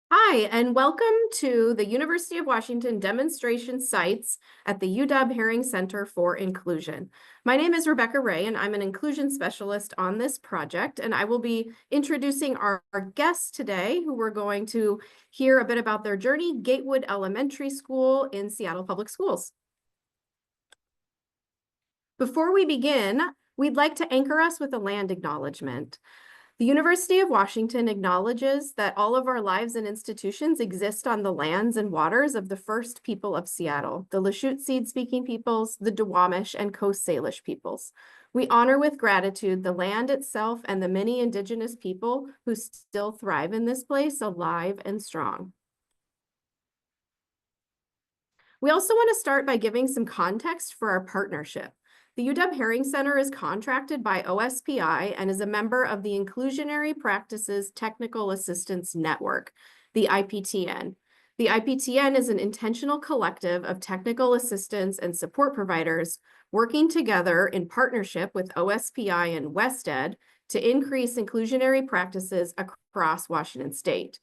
Hi, and welcome to the University of Washington demonstration sites at the UW Herring Center for Inclusion. My name is Rebecca Ray, and I'm an inclusion specialist on this project, and I will be introducing our guests today, who we're going to hear a bit about their journey, Gatewood Elementary School in Seattle Public Schools. Before we begin, we'd like to anchor us with a land acknowledgement. The University of Washington acknowledges that all of our lives and institutions exist on the lands and waters of the first people of Seattle, the Lushootseed-speaking peoples, the Duwamish, and Coast Salish peoples. We honor with gratitude the land itself and the many Indigenous people who still thrive in this place, alive and strong. We also want to start by giving some context for our partnership. The UW Herring Center is contracted by OSPI and is a member of the Inclusionary Practices Technical Assistance Network, the IPTN. The IPTN is an intentional collective of technical assistance and support providers working together in partnership with OSPI and WestEd to increase inclusionary practices across Washington State.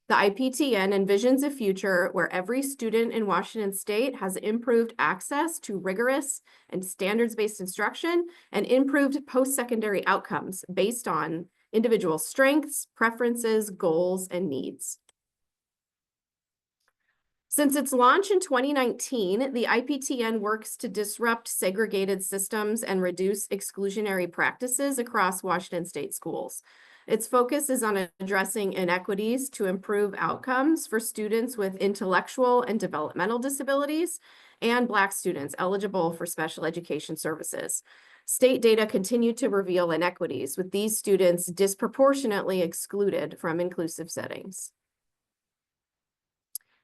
The IPTN envisions a future where every student in Washington State has improved access to rigorous and standards-based instruction and improved post-secondary outcomes based on individual strengths, preferences, goals, and needs. Since its launch in 2019, the IPTN works to disrupt segregated systems and reduce exclusionary practices across Washington State schools. Its focus is on addressing inequities to improve outcomes for students with intellectual and developmental disabilities and Black students eligible for special education services. State data continue to reveal inequities, with these students disproportionately excluded from inclusive settings.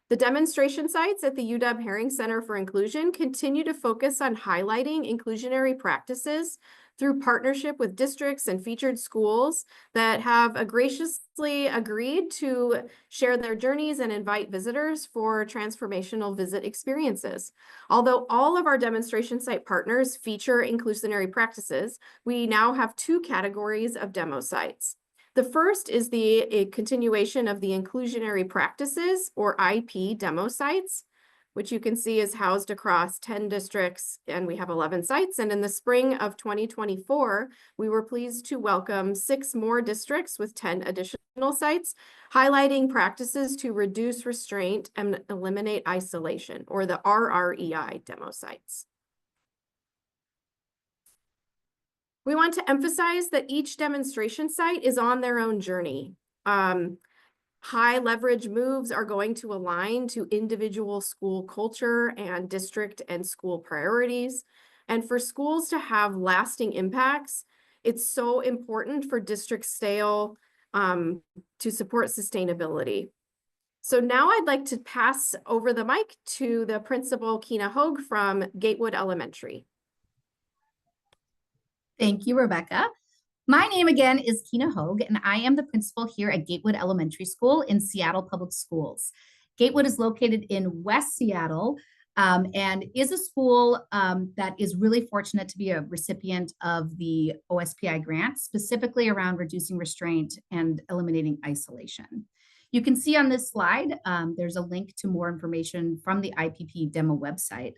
The demonstration sites at the UW Herring Center for Inclusion continue to focus on highlighting inclusionary practices through partnership with districts and featured schools that have graciously agreed to share their journeys and invite visitors for transformational visit experiences. Although all of our demonstration site partners feature inclusionary practices, we now have two categories of demo sites. The first is a continuation of the inclusionary practices, or IP, demo sites, which you can see is housed across 10 districts, and we have 11 sites. And in the spring of 2024, we were pleased to welcome 6 more districts with 10 additional sites, highlighting practices to reduce restraint and eliminate isolation, or the RREI demo sites. We want to emphasize that each demonstration site is on their own journey. High leverage moves are going to align to individual school culture and district and school priorities. And for schools to have lasting impacts, it's so important for district scale to support sustainability. So now I'd like to pass over the mic to the principal, Kina Hogue from Gatewood Elementary. Thank you, Rebecca. My name again is Kina Hogue, and I am the principal here at Gatewood Elementary School in Seattle Public Schools. Gatewood is located in West Seattle and is a school that is really fortunate to be a recipient of the OSPI grant, specifically around reducing restraint and eliminating isolation. You can see on this slide, there's a link to more information from the IPP demo website.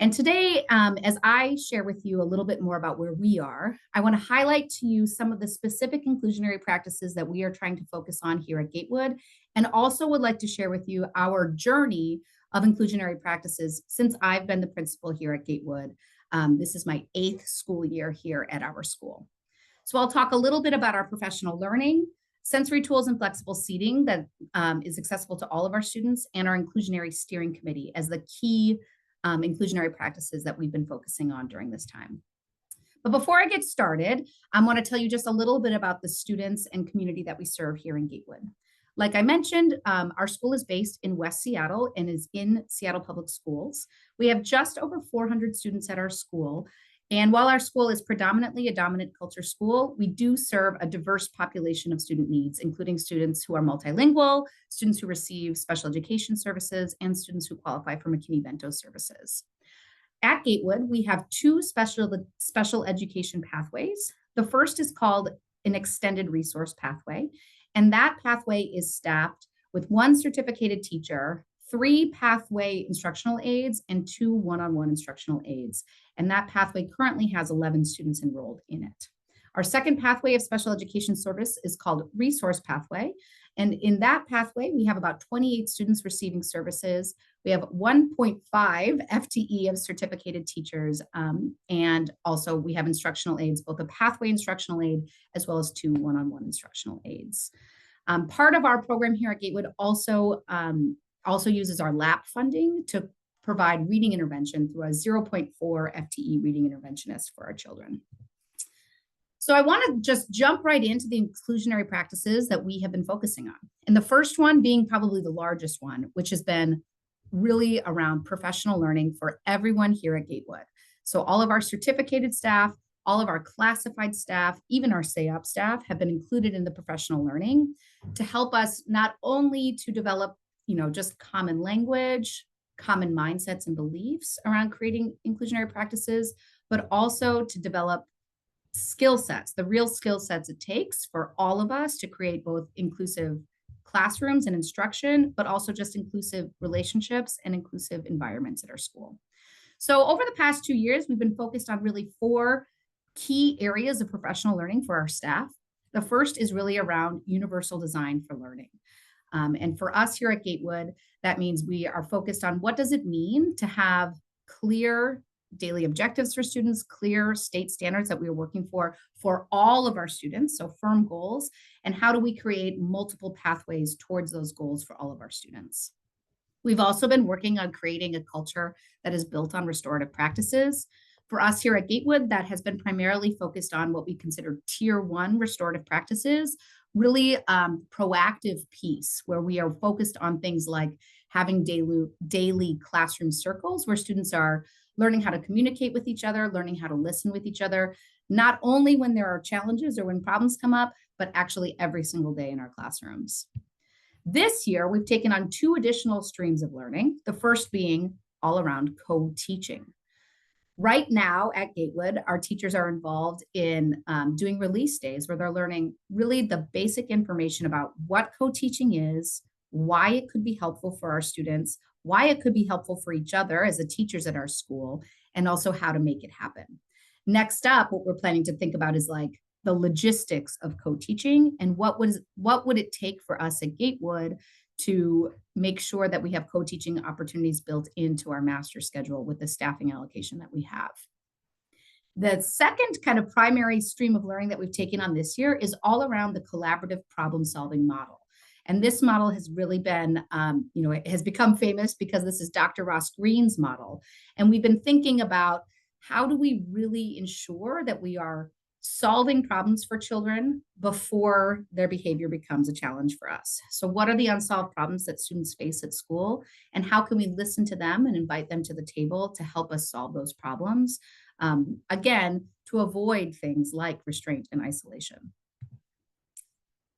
And today, as I share with you a little bit more about where we are, I want to highlight to you some of the specific inclusionary practices that we are trying to focus on here at Gatewood, and also would like to share with you our journey of inclusionary practices since I've been the principal here at Gatewood. This is my 8th school year here at our school. So I'll talk a little bit about our professional learning, sensory tools and flexible seating that is accessible to all of our students, and our inclusionary steering committee as the key inclusionary practices that we've been focusing on during this time. But before I get started, I want to tell you just a little bit about the students and community that we serve here in Gatewood. Like I mentioned, our school is based in West Seattle and is in Seattle Public Schools. We have just over 400 students at our school. And while our school is predominantly a dominant culture school, we do serve a diverse population of student needs, including students who are multilingual, students who receive special education services, and students who qualify for McKinney-Vento services. At Gatewood, we have 2 special education pathways. The first is called an extended resource pathway, and that pathway is staffed with 1 certificated teacher, 3 pathway instructional aides, and 2 one-on-one instructional aides. And that pathway currently has 11 students enrolled in it. Our second pathway of special education service is called Resource Pathway. And in that pathway, we have about 28 students receiving services. We have 1.5 FTE of certificated teachers. And also we have instructional aides, both a pathway instructional aide, as well as 2 one-on-one instructional aides. Part of our program here at Gatewood also uses our LAP funding to provide reading intervention through a 0.4 FTE reading interventionist for our children. So I want to just jump right into the inclusionary practices that we have been focusing on. And the first one being probably the largest one, which has been really around professional learning for everyone here at Gatewood. So all of our certificated staff, all of our classified staff, even our SAOP staff have been included in the professional learning to help us not only to develop, just common language, common mindsets and beliefs around creating inclusionary practices, but also to develop skill sets, the real skill sets it takes for all of us to create both inclusive classrooms and instruction, but also just inclusive relationships and inclusive environments at our school. So over the past 2 years, we've been focused on really 4 key areas of professional learning for our staff. The first is really around universal design for learning. And for us here at Gatewood, that means we are focused on what does it mean to have clear daily objectives for students, clear state standards that we are working for all of our students, so firm goals, and how do we create multiple pathways towards those goals for all of our students. We've also been working on creating a culture that is built on restorative practices. For us here at Gatewood, that has been primarily focused on what we consider tier 1 restorative practices, really proactive piece where we are focused on things like having daily classroom circles where students are learning how to communicate with each other, learning how to listen with each other, not only when there are challenges or when problems come up, but actually every single day in our classrooms. This year, we've taken on 2 additional streams of learning, the first being all around co-teaching. Right now at Gatewood, our teachers are involved in doing release days where they're learning really the basic information about what co-teaching is, why it could be helpful for our students, why it could be helpful for each other as the teachers at our school, and also how to make it happen. Next up, what we're planning to think about is like the logistics of co-teaching and what would it take for us at Gatewood to make sure that we have co-teaching opportunities built into our master schedule with the staffing allocation that we have. The second kind of primary stream of learning that we've taken on this year is all around the collaborative problem-solving model. And this model has really been, it has become famous because this is Dr. Ross Green's model. And we've been thinking about how do we really ensure that we are solving problems for children before their behavior becomes a challenge for us. So what are the unsolved problems that students face at school? And how can we listen to them and invite them to the table to help us solve those problems? Again, to avoid things like restraint and isolation.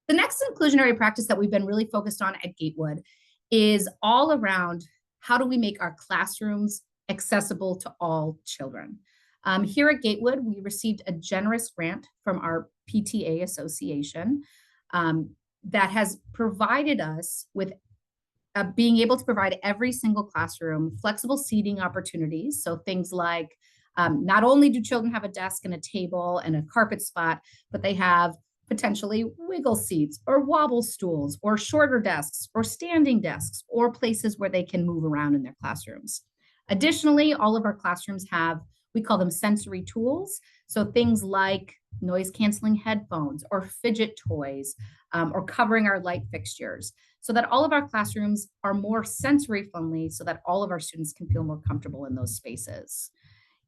The next inclusionary practice that we've been really focused on at Gatewood is all around how do we make our classrooms accessible to all children. Here at Gatewood, we received a generous grant from our PTA association that has provided us with being able to provide every single classroom flexible seating opportunities. So things like not only do children have a desk and a table and a carpet spot, but they have potentially wiggle seats or wobble stools or shorter desks or standing desks or places where they can move around in their classrooms. Additionally, all of our classrooms have, we call them sensory tools. So things like noise canceling headphones or fidget toys or covering our light fixtures so that all of our classrooms are more sensory friendly so that all of our students can feel more comfortable in those spaces.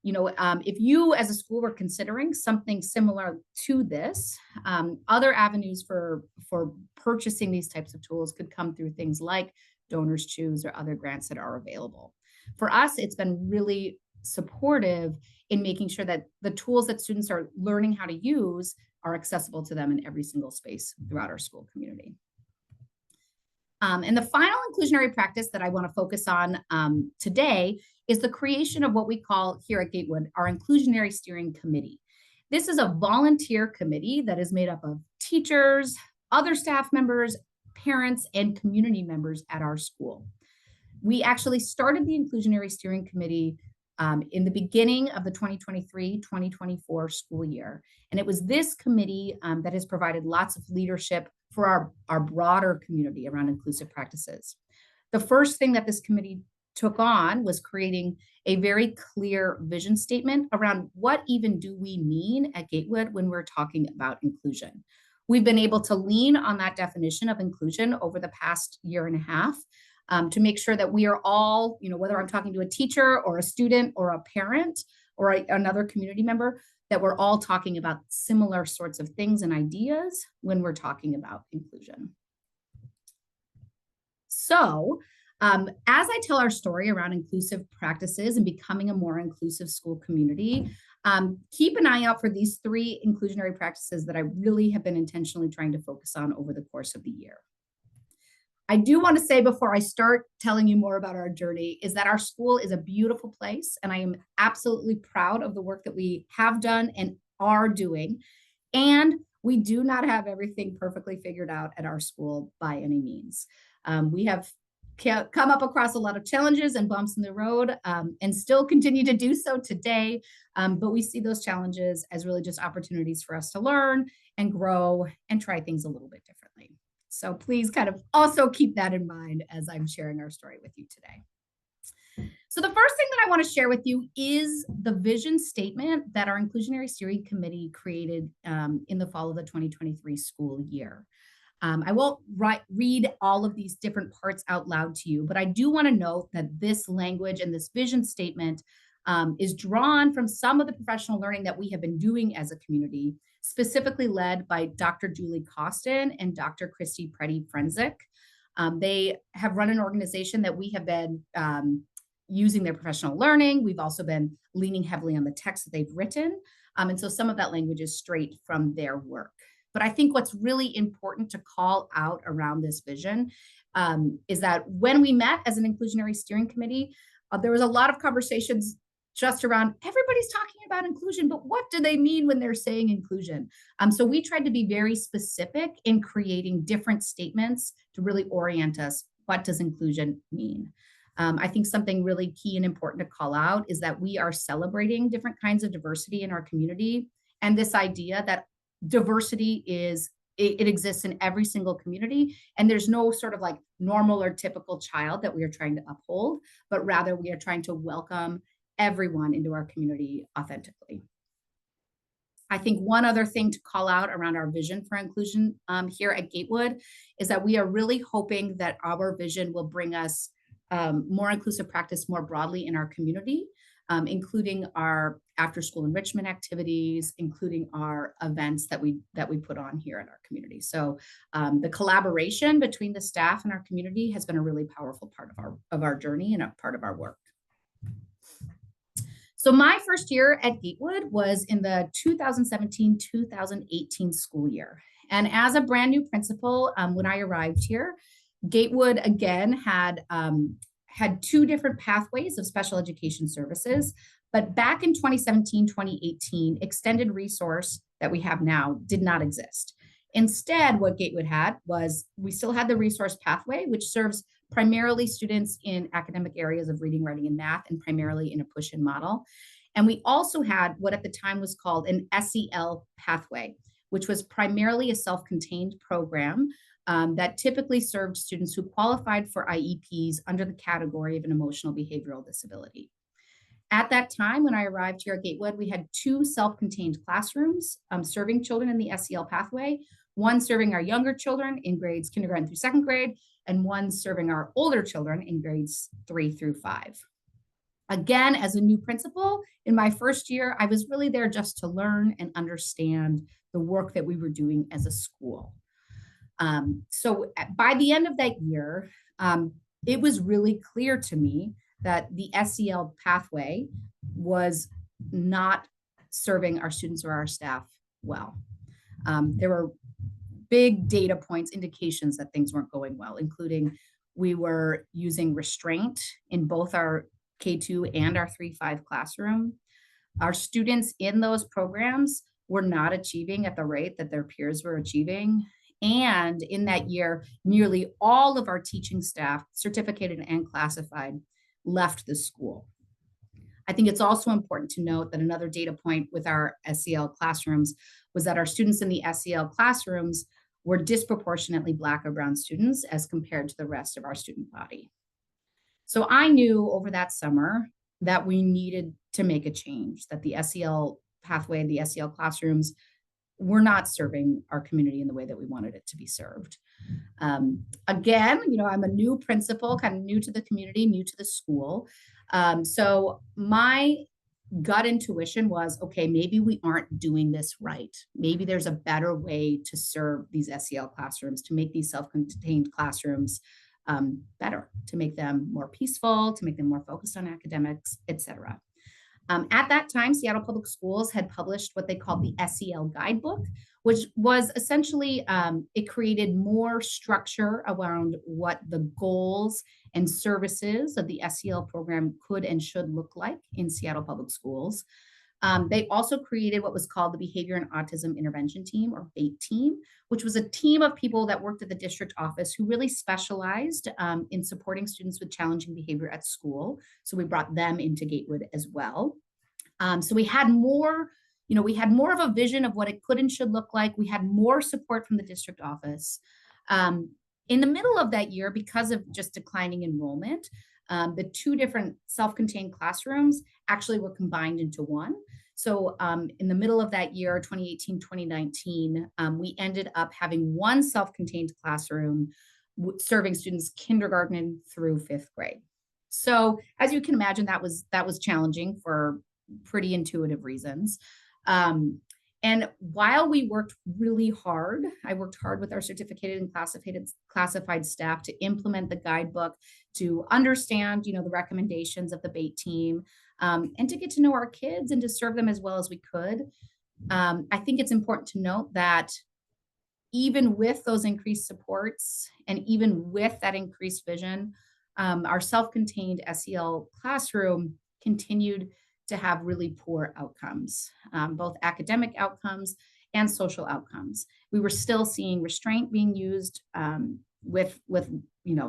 If you as a school were considering something similar to this, other avenues for purchasing these types of tools could come through things like Donors Choose or other grants that are available. For us, it's been really supportive in making sure that the tools that students are learning how to use are accessible to them in every single space throughout our school community. And the final inclusionary practice that I want to focus on today is the creation of what we call here at Gatewood, our Inclusionary Steering Committee. This is a volunteer committee that is made up of teachers, other staff members, parents, and community members at our school. We actually started the Inclusionary Steering Committee in the beginning of the 2023-2024 school year. And it was this committee that has provided lots of leadership for our broader community around inclusive practices. The first thing that this committee took on was creating a very clear vision statement around what even do we mean at Gatewood when we're talking about inclusion. We've been able to lean on that definition of inclusion over the past year and a half to make sure that we are all, whether I'm talking to a teacher or a student or a parent or another community member, that we're all talking about similar sorts of things and ideas when we're talking about inclusion. So, as I tell our story around inclusive practices and becoming a more inclusive school community, keep an eye out for these 3 inclusionary practices that I really have been intentionally trying to focus on over the course of the year. I do want to say before I start telling you more about our journey is that our school is a beautiful place, and I am absolutely proud of the work that we have done and are doing. And we do not have everything perfectly figured out at our school by any means. We have come up across a lot of challenges and bumps in the road and still continue to do so today. But we see those challenges as really just opportunities for us to learn and grow and try things a little bit differently. So please kind of also keep that in mind as I'm sharing our story with you today. So the first thing that I want to share with you is the vision statement that our Inclusionary Steering Committee created in the fall of the 2023 school year. I won't read all of these different parts out loud to you, but I do want to note that this language and this vision statement is drawn from some of the professional learning that we have been doing as a community, specifically led by Dr. Julie Costin and Dr. Christy Preddy-Frenzik. They have run an organization that we have been using their professional learning. We've also been leaning heavily on the text that they've written. And so some of that language is straight from their work. But I think what's really important to call out around this vision is that when we met as an Inclusionary Steering Committee, there was a lot of conversations just around everybody's talking about inclusion, but what do they mean when they're saying inclusion? So we tried to be very specific in creating different statements to really orient us. What does inclusion mean? I think something really key and important to call out is that we are celebrating different kinds of diversity in our community. And this idea that diversity it exists in every single community. And there's no sort of like normal or typical child that we are trying to uphold, but rather we are trying to welcome everyone into our community authentically. I think one other thing to call out around our vision for inclusion here at Gatewood is that we are really hoping that our vision will bring us more inclusive practice more broadly in our community, including our after-school enrichment activities, including our events that we put on here in our community. So the collaboration between the staff and our community has been a really powerful part of our journey and a part of our work. So my first year at Gatewood was in the 2017-2018 school year. And as a brand new principal, when I arrived here, Gatewood again had 2 different pathways of special education services. But back in 2017-2018, extended resource that we have now did not exist. Instead, what Gatewood had was we still had the resource pathway, which serves primarily students in academic areas of reading, writing, and math, and primarily in a push-in model. And we also had what at the time was called an SEL pathway, which was primarily a self-contained program that typically served students who qualified for IEPs under the category of an emotional behavioral disability. At that time, when I arrived here at Gatewood, we had 2 self-contained classrooms serving children in the SEL pathway, one serving our younger children in grades kindergarten through 2nd grade, and one serving our older children in grades 3 through 5. Again, as a new principal, in my first year, I was really there just to learn and understand the work that we were doing as a school. So by the end of that year, it was really clear to me that the SEL pathway was not serving our students or our staff well. There were big data points, indications that things weren't going well, including we were using restraint in both our K2 and our 3-5 classroom. Our students in those programs were not achieving at the rate that their peers were achieving. And in that year, nearly all of our teaching staff, certificated and classified, left the school. I think it's also important to note that another data point with our SEL classrooms was that our students in the SEL classrooms were disproportionately Black or Brown students as compared to the rest of our student body. So I knew over that summer that we needed to make a change, that the SEL pathway, the SEL classrooms were not serving our community in the way that we wanted it to be served. Again, I'm a new principal, kind of new to the community, new to the school. So my gut intuition was, okay, maybe we aren't doing this right. Maybe there's a better way to serve these SEL classrooms, to make these self-contained classrooms better, to make them more peaceful, to make them more focused on academics, etc. At that time, Seattle Public Schools had published what they called the SEL Guidebook, which was essentially, it created more structure around what the goals and services of the SEL program could and should look like in Seattle Public Schools. They also created what was called the Behavior and Autism Intervention Team, or BAIT team, which was a team of people that worked at the district office who really specialized in supporting students with challenging behavior at school. So we brought them into Gatewood as well. So we had more, we had more of a vision of what it could and should look like. We had more support from the district office. In the middle of that year, because of just declining enrollment, the two different self-contained classrooms actually were combined into one. So in the middle of that year, 2018, 2019, we ended up having one self-contained classroom serving students kindergarten through 5th grade. So as you can imagine, that was challenging for pretty intuitive reasons. And while we worked really hard, I worked hard with our certificated and classified staff to implement the guidebook, to understand, the recommendations of the BAIT team, and to get to know our kids and to serve them as well as we could. I think it's important to note that even with those increased supports and even with that increased vision, our self-contained SEL classroom continued to have really poor outcomes, both academic outcomes and social outcomes. We were still seeing restraint being used with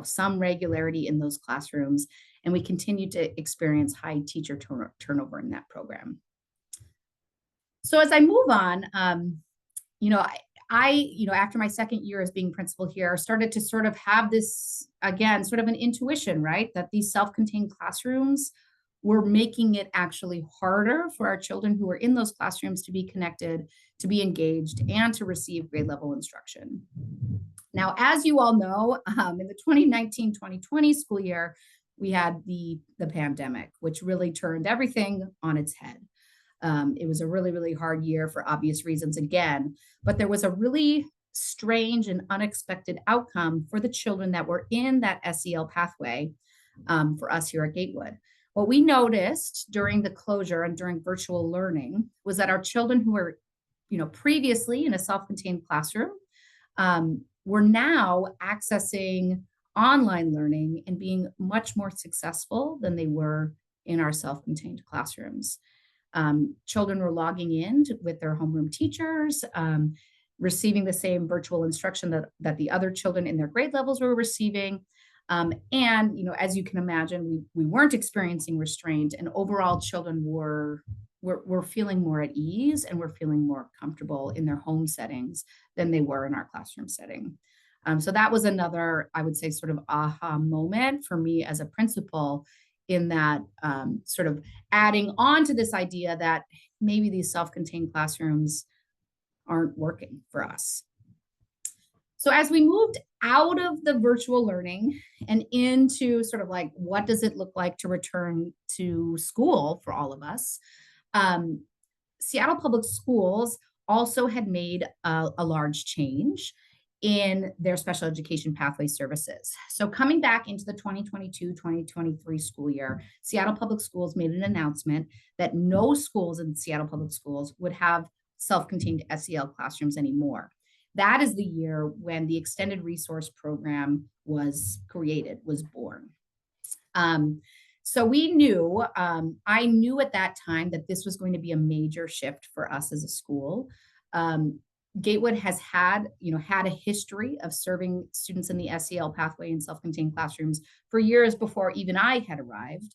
some regularity in those classrooms, and we continued to experience high teacher turnover in that program. So as I move on, after my second year as being principal here, started to sort of have this, again, sort of an intuition, right? That these self-contained classrooms were making it actually harder for our children who were in those classrooms to be connected, to be engaged, and to receive grade level instruction. Now, as you all know, in the 2019-2020 school year, we had the pandemic, which really turned everything on its head. It was a really, really hard year for obvious reasons again, but there was a really strange and unexpected outcome for the children that were in that SEL pathway for us here at Gatewood. What we noticed during the closure and during virtual learning was that our children who were, previously in a self-contained classroom were now accessing online learning and being much more successful than they were in our self-contained classrooms. Children were logging in with their homeroom teachers, receiving the same virtual instruction that the other children in their grade levels were receiving. And, as you can imagine, we weren't experiencing restraint, and overall children were feeling more at ease and were feeling more comfortable in their home settings than they were in our classroom setting. So that was another, I would say, sort of aha moment for me as a principal, in that sort of adding on to this idea that maybe these self-contained classrooms aren't working for us. So as we moved out of the virtual learning and into sort of like, what does it look like to return to school for all of us? Seattle Public Schools also had made a large change in their special education pathway services. So coming back into the 2022-2023 school year, Seattle Public Schools made an announcement that no schools in Seattle Public Schools would have self-contained SEL classrooms anymore. That is the year when the Extended Resource Program was created, was born. So we knew, I knew at that time that this was going to be a major shift for us as a school. Gatewood has had a history of serving students in the SEL pathway in self-contained classrooms for years before even I had arrived.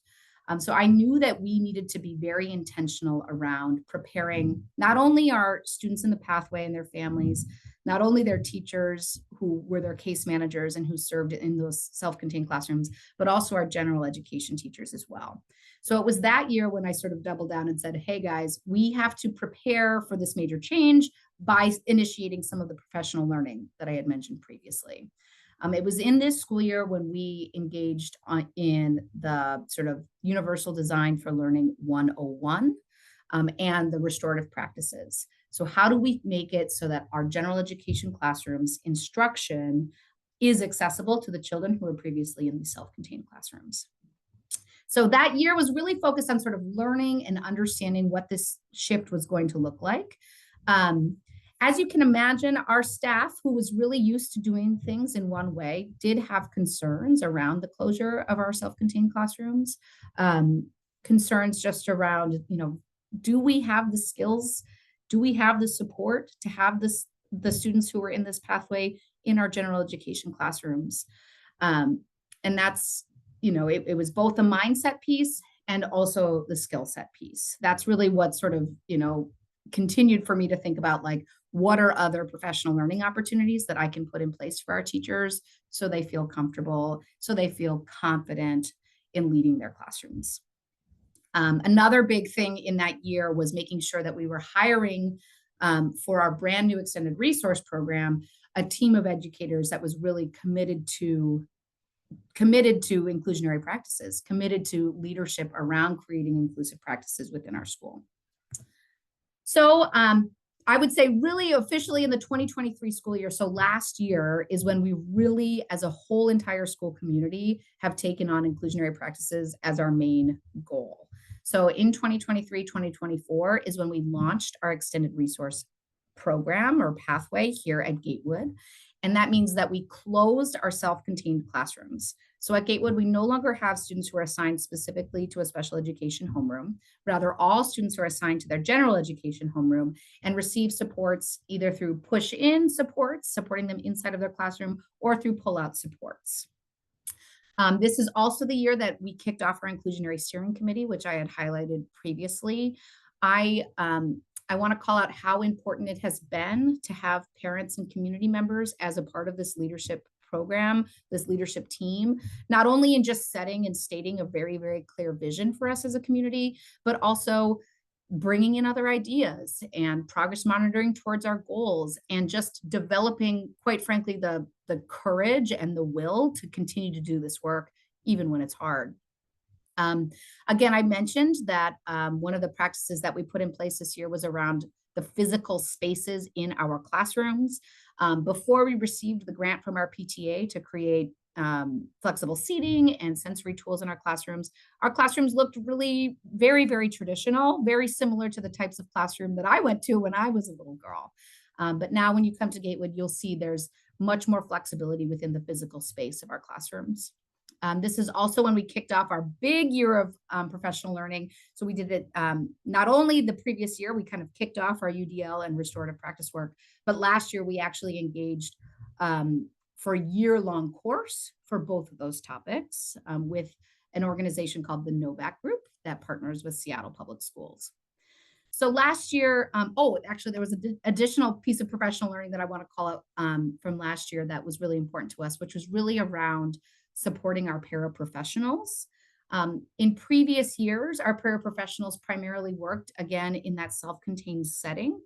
So I knew that we needed to be very intentional around preparing not only our students in the pathway and their families, not only their teachers who were their case managers and who served in those self-contained classrooms, but also our general education teachers as well. So it was that year when I sort of doubled down and said, hey guys, we have to prepare for this major change by initiating some of the professional learning that I had mentioned previously. It was in this school year when we engaged in the sort of Universal Design for Learning 101 and the restorative practices. So how do we make it so that our general education classrooms instruction is accessible to the children who were previously in these self-contained classrooms? So that year was really focused on sort of learning and understanding what this shift was going to look like. As you can imagine, our staff, who was really used to doing things in one way, did have concerns around the closure of our self-contained classrooms. Concerns just around, do we have the skills? Do we have the support to have the students who are in this pathway in our general education classrooms? And that's, it was both a mindset piece and also the skill set piece. That's really what sort of, continued for me to think about, like, what are other professional learning opportunities that I can put in place for our teachers so they feel comfortable, so they feel confident in leading their classrooms. Another big thing in that year was making sure that we were hiring for our brand new extended resource program, a team of educators that was really committed to inclusionary practices, committed to leadership around creating inclusive practices within our school. So I would say really officially in the 2023 school year, so last year is when we really, as a whole entire school community, have taken on inclusionary practices as our main goal. So in 2023, 2024 is when we launched our extended resource program or pathway here at Gatewood. And that means that we closed our self-contained classrooms. So at Gatewood, we no longer have students who are assigned specifically to a special education homeroom. Rather, all students are assigned to their general education homeroom and receive supports either through push-in supports, supporting them inside of their classroom, or through pull-out supports. This is also the year that we kicked off our inclusionary steering committee, which I had highlighted previously. I want to call out how important it has been to have parents and community members as a part of this leadership program, this leadership team, not only in just setting and stating a very, very clear vision for us as a community, but also bringing in other ideas and progress monitoring towards our goals and just developing, quite frankly, the courage and the will to continue to do this work, even when it's hard. Again, I mentioned that one of the practices that we put in place this year was around the physical spaces in our classrooms. Before we received the grant from our PTA to create flexible seating and sensory tools in our classrooms looked really very, very traditional, very similar to the types of classroom that I went to when I was a little girl. But now when you come to Gatewood, you'll see there's much more flexibility within the physical space of our classrooms. This is also when we kicked off our big year of professional learning. So we did it not only the previous year, we kind of kicked off our UDL and restorative practice work, but last year we actually engaged for a year-long course for both of those topics with an organization called the Novak Group that partners with Seattle Public Schools. So last year, actually there was an additional piece of professional learning that I want to call out from last year that was really important to us, which was really around supporting our paraprofessionals. In previous years, our paraprofessionals primarily worked, again, in that self-contained setting.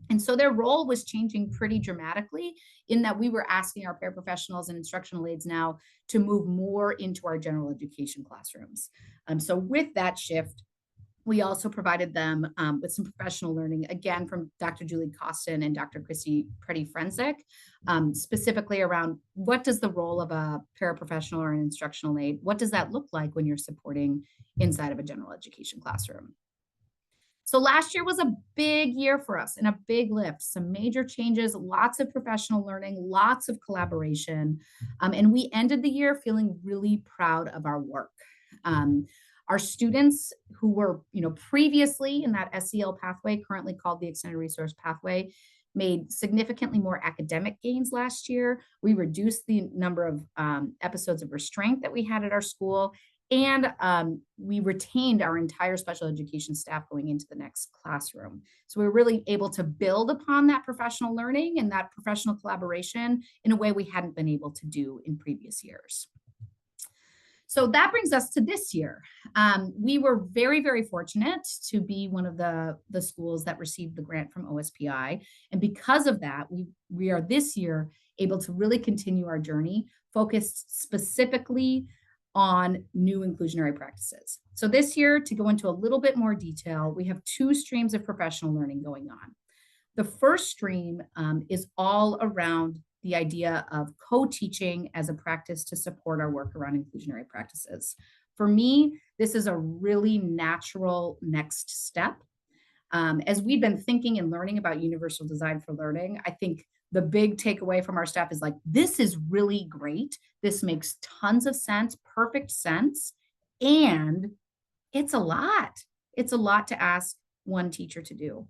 And so their role was changing pretty dramatically in that we were asking our paraprofessionals and instructional aides now to move more into our general education classrooms. So with that shift, we also provided them with some professional learning, again, from Dr. Julie Costin and Dr. Christy Preddy-Frenzek, specifically around what does the role of a paraprofessional or an instructional aide, what does that look like when you're supporting inside of a general education classroom? So last year was a big year for us and a big lift, some major changes, lots of professional learning, lots of collaboration. And we ended the year feeling really proud of our work. Our students who were, previously in that SEL pathway, currently called the Extended Resource Pathway, made significantly more academic gains last year. We reduced the number of episodes of restraint that we had at our school, and we retained our entire special education staff going into the next classroom. So we were really able to build upon that professional learning and that professional collaboration in a way we hadn't been able to do in previous years. So that brings us to this year. We were very, very fortunate to be one of the schools that received the grant from OSPI. And because of that, we are this year able to really continue our journey focused specifically on new inclusionary practices. So this year, to go into a little bit more detail, we have 2 streams of professional learning going on. The first stream is all around the idea of co-teaching as a practice to support our work around inclusionary practices. For me, this is a really natural next step. As we've been thinking and learning about universal design for learning, I think the big takeaway from our staff is like, this is really great. This makes tons of sense, perfect sense. And it's a lot. It's a lot to ask one teacher to do.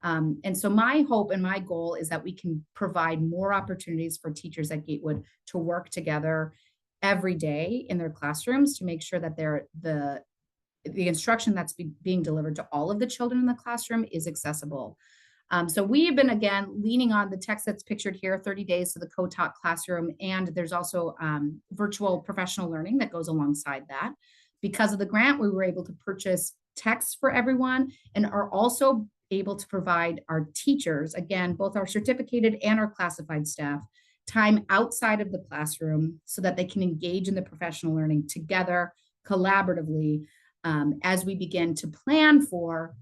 And so my hope and my goal is that we can provide more opportunities for teachers at Gatewood to work together every day in their classrooms to make sure that the instruction that's being delivered to all of the children in the classroom is accessible. So we have been, again, leaning on the text that's pictured here, 30 days to the co-taught classroom, and there's also virtual professional learning that goes alongside that. Because of the grant, we were able to purchase texts for everyone and are also able to provide our teachers, again, both our certificated and our classified staff, time outside of the classroom so that they can engage in the professional learning together collaboratively as we begin to plan for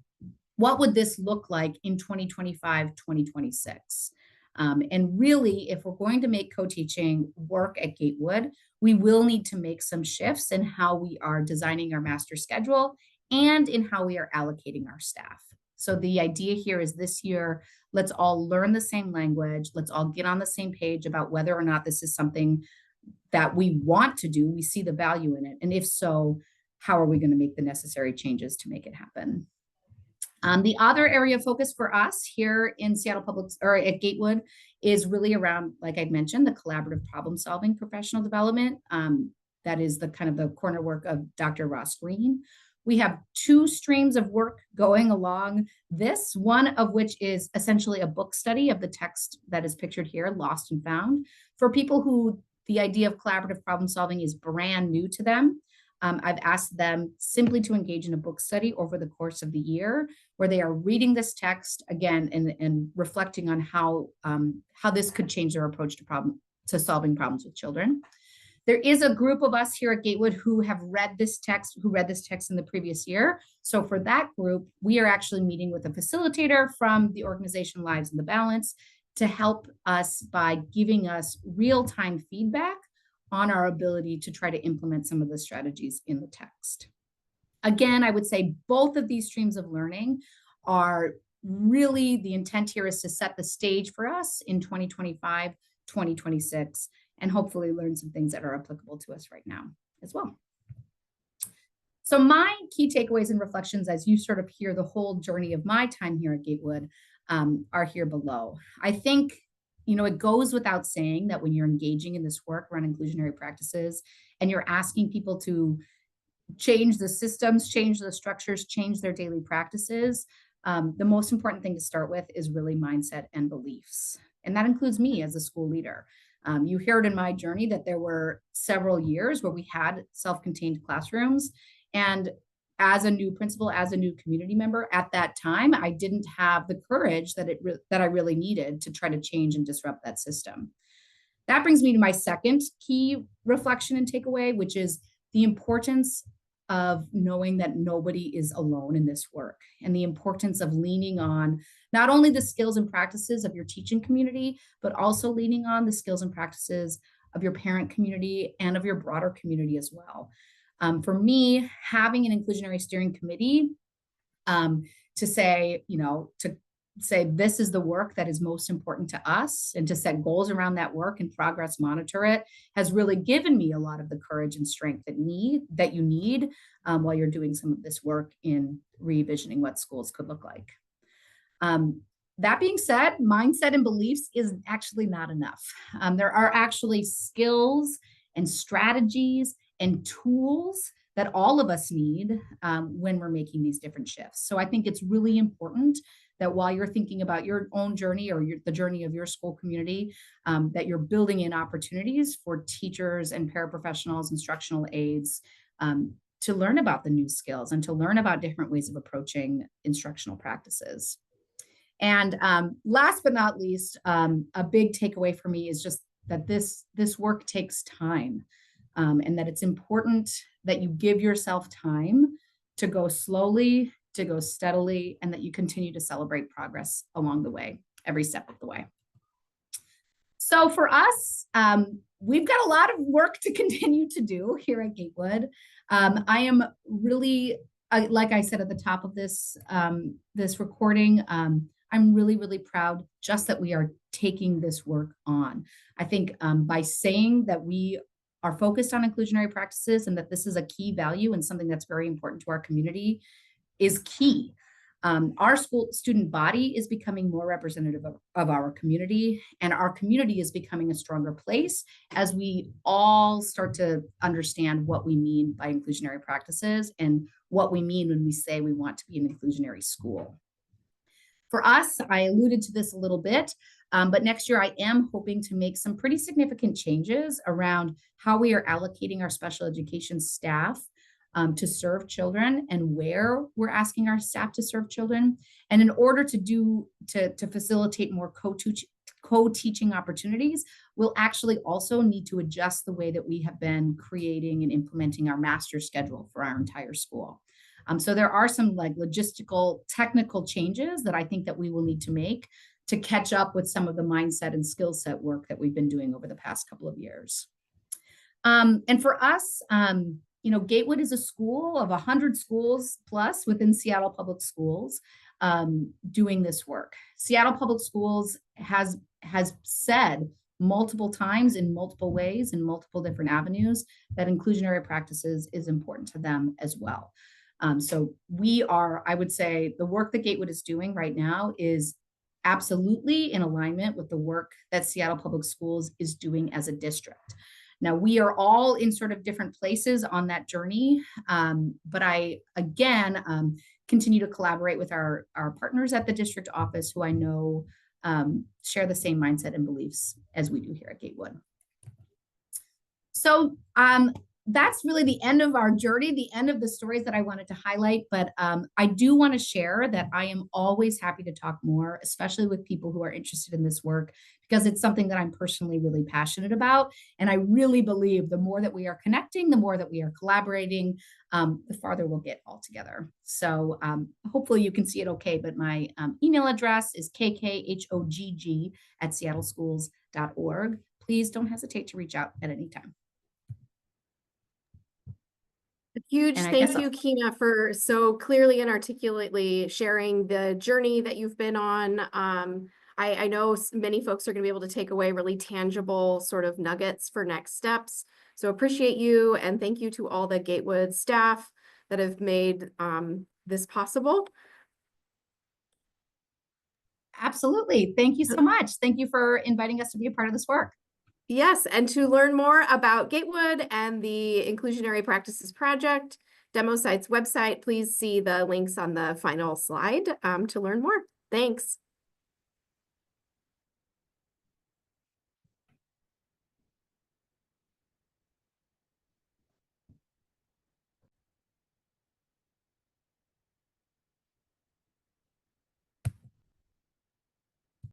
what would this look like in 2025, 2026. And really, if we're going to make co-teaching work at Gatewood, we will need to make some shifts in how we are designing our master schedule and in how we are allocating our staff. So the idea here is this year, let's all learn the same language. Let's all get on the same page about whether or not this is something that we want to do. We see the value in it. And if so, how are we going to make the necessary changes to make it happen? The other area of focus for us here in Seattle Public or at Gatewood is really around, like I mentioned, the collaborative problem solving professional development. That is the kind of the corner work of Dr. Ross Green. We have 2 streams of work going along this, one of which is essentially a book study of the text that is pictured here, Lost and Found. For people who the idea of collaborative problem solving is brand new to them, I've asked them simply to engage in a book study over the course of the year where they are reading this text again and reflecting on how this could change their approach to solving problems with children. There is a group of us here at Gatewood who have read this text in the previous year. So for that group, we are actually meeting with a facilitator from the organization Lives in the Balance to help us by giving us real-time feedback on our ability to try to implement some of the strategies in the text. Again, I would say both of these streams of learning are really, the intent here is to set the stage for us in 2025, 2026, and hopefully learn some things that are applicable to us right now as well. So my key takeaways and reflections as you sort of hear the whole journey of my time here at Gatewood are here below. I think, it goes without saying that when you're engaging in this work around inclusionary practices and you're asking people to change the systems, change the structures, change their daily practices, the most important thing to start with is really mindset and beliefs. And that includes me as a school leader. You heard in my journey that there were several years where we had self-contained classrooms. And as a new principal, as a new community member at that time, I didn't have the courage that I really needed to try to change and disrupt that system. That brings me to my second key reflection and takeaway, which is the importance of knowing that nobody is alone in this work and the importance of leaning on not only the skills and practices of your teaching community, but also leaning on the skills and practices of your parent community and of your broader community as well. For me, having an inclusionary steering committee to say, this is the work that is most important to us and to set goals around that work and progress monitor it has really given me a lot of the courage and strength that you need while you're doing some of this work in re-visioning what schools could look like. That being said, mindset and beliefs is actually not enough. There are actually skills and strategies and tools that all of us need when we're making these different shifts. So I think it's really important that while you're thinking about your own journey or the journey of your school community, that you're building in opportunities for teachers and paraprofessionals, instructional aides, to learn about the new skills and to learn about different ways of approaching instructional practices. And last but not least, a big takeaway for me is just that this work takes time, and that it's important that you give yourself time to go slowly, to go steadily, and that you continue to celebrate progress along the way, every step of the way. So for us, we've got a lot of work to continue to do here at Gatewood. I am really, like I said at the top of this recording, I'm really, really proud just that we are taking this work on. I think by saying that we are focused on inclusionary practices and that this is a key value and something that's very important to our community is key. Our school student body is becoming more representative of our community, and our community is becoming a stronger place as we all start to understand what we mean by inclusionary practices and what we mean when we say we want to be an inclusionary school. For us, I alluded to this a little bit, but next year I am hoping to make some pretty significant changes around how we are allocating our special education staff to serve children and where we're asking our staff to serve children. And in order to facilitate more co-teaching opportunities, we'll actually also need to adjust the way that we have been creating and implementing our master schedule for our entire school. So there are some like logistical, technical changes that I think that we will need to make to catch up with some of the mindset and skill set work that we've been doing over the past couple of years. And for us, you know, Gatewood is a school of 100 schools plus within Seattle Public Schools doing this work. Seattle Public Schools has said multiple times in multiple ways, in multiple different avenues, that inclusionary practices is important to them as well. So we are, I would say, the work that Gatewood is doing right now is absolutely in alignment with the work that Seattle Public Schools is doing as a district. Now, we are all in sort of different places on that journey, but I, again, continue to collaborate with our partners at the district office who I know share the same mindset and beliefs as we do here at Gatewood. So that's really the end of our journey, the end of the stories that I wanted to highlight. But I do want to share that I am always happy to talk more, especially with people who are interested in this work, because it's something that I'm personally really passionate about. And I really believe the more that we are connecting, the more that we are collaborating, the farther we'll get all together. So hopefully you can see it okay, but my email address is kkhogg@seattleschools.org. Please don't hesitate to reach out at any time. Huge thank you, Kina, for so clearly and articulately sharing the journey that you've been on. I know many folks are going to be able to take away really tangible sort of nuggets for next steps. So appreciate you, and thank you to all the Gatewood staff that have made this possible. Absolutely. Thank you so much. Thank you for inviting us to be a part of this work. Yes, and to learn more about Gatewood and the Inclusionary Practices Project, Demo Site's website, please see the links on the final slide to learn more. Thanks.